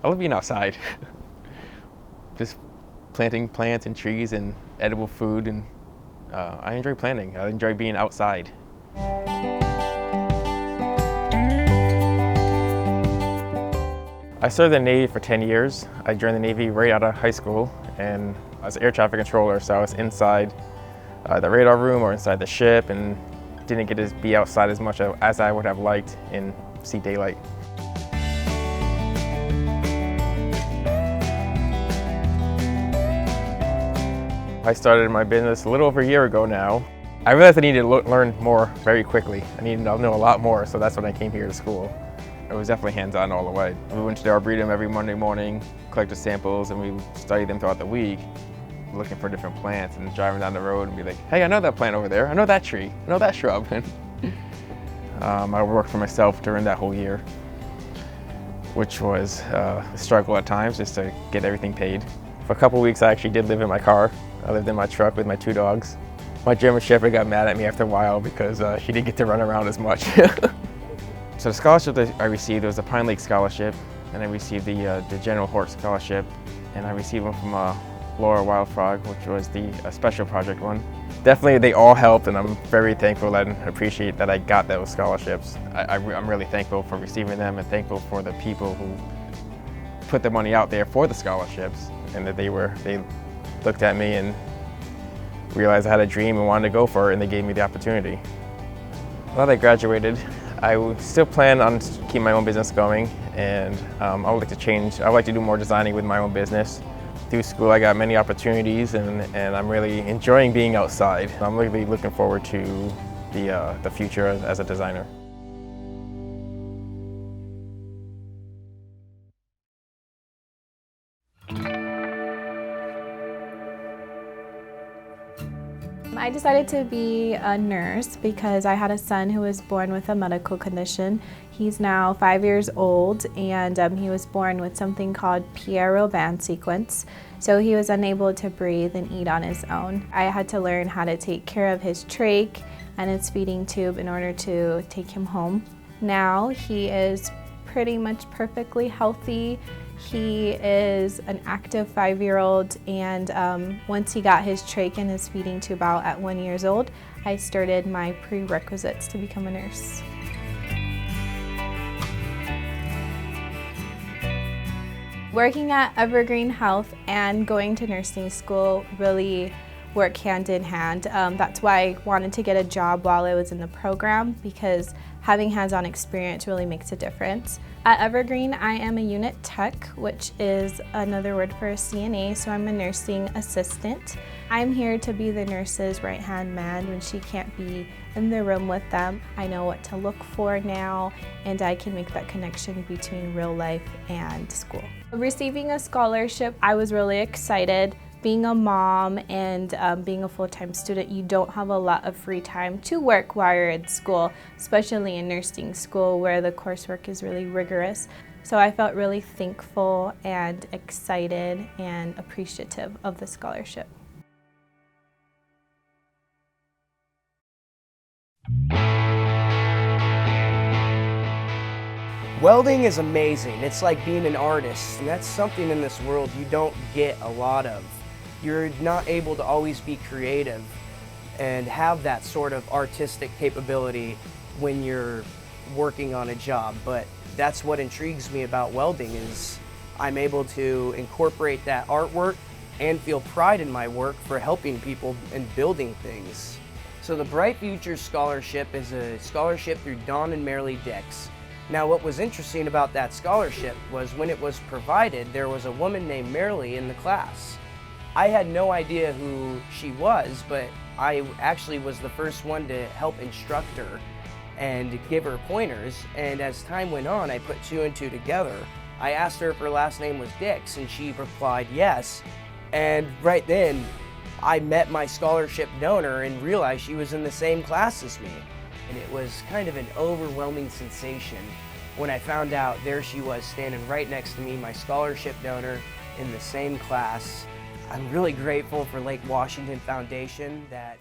I love being outside. Just planting plants and trees and edible food, and I enjoy planting. I enjoy being outside. I served in the Navy for 10 years. I joined the Navy right out of high school, and I was an air traffic controller, so I was inside the radar room or inside the ship and didn't get to be outside as much as I would have liked and see daylight. I started my business a little over a year ago now. I realized I needed to learn more very quickly. I needed to know a lot more, so that's when I came here to school. It was definitely hands-on all the way. We went to the Arboretum every Monday morning, collected samples, and we studied them throughout the week, looking for different plants and driving down the road and be like, hey, I know that plant over there, I know that tree, I know that shrub. I worked for myself during that whole year, which was a struggle at times just to get everything paid. For a couple of weeks I actually did live in my car. I lived in my truck with my 2 dogs. My German Shepherd got mad at me after a while because she didn't get to run around as much. So the scholarship that I received was the Pine Lake Scholarship, and I received the General Hort Scholarship, and I received one from Laura Wild Frog, which was the special project one. Definitely they all helped, and I'm very thankful and appreciate that I got those scholarships. I'm really thankful for receiving them and thankful for the people who put the money out there for the scholarships, and that they looked at me and realized I had a dream and wanted to go for it, and they gave me the opportunity. Now that I graduated, I still plan on keeping my own business going, and I would like to change. I would like to do more designing with my own business. Through school I got many opportunities, and I'm really enjoying being outside. I'm really looking forward to the future as a designer. I decided to be a nurse because I had a son who was born with a medical condition. He's now 5 years old, and he was born with something called Pierre-Robin sequence. So he was unable to breathe and eat on his own. I had to learn how to take care of his trach and his feeding tube in order to take him home. Now he is pretty much perfectly healthy. He is an active 5-year-old, and once he got his trach and his feeding tube out at 1 year old, I started my prerequisites to become a nurse. Working at Evergreen Health and going to nursing school really work hand in hand. That's why I wanted to get a job while I was in the program, because having hands-on experience really makes a difference. At Evergreen, I am a unit tech, which is another word for a CNA, so I'm a nursing assistant. I'm here to be the nurse's right-hand man when she can't be in the room with them. I know what to look for now, and I can make that connection between real life and school. Receiving a scholarship, I was really excited. Being a mom and being a full-time student, you don't have a lot of free time to work while you're in school, especially in nursing school where the coursework is really rigorous. So I felt really thankful and excited and appreciative of the scholarship. Welding is amazing. It's like being an artist, and that's something in this world you don't get a lot of. You're not able to always be creative and have that sort of artistic capability when you're working on a job, but that's what intrigues me about welding, is I'm able to incorporate that artwork and feel pride in my work for helping people and building things. So the Bright Futures Scholarship is a scholarship through Don and Marilee Dix. Now what was interesting about that scholarship was when it was provided, there was a woman named Marilee in the class. I had no idea who she was, but I actually was the first one to help instruct her and give her pointers, and as time went on, I put 2 and 2 together. I asked her if her last name was Dix, and she replied yes, and right then, I met my scholarship donor and realized she was in the same class as me. And it was kind of an overwhelming sensation when I found out there she was standing right next to me, my scholarship donor, in the same class. I'm really grateful for Lake Washington Foundation that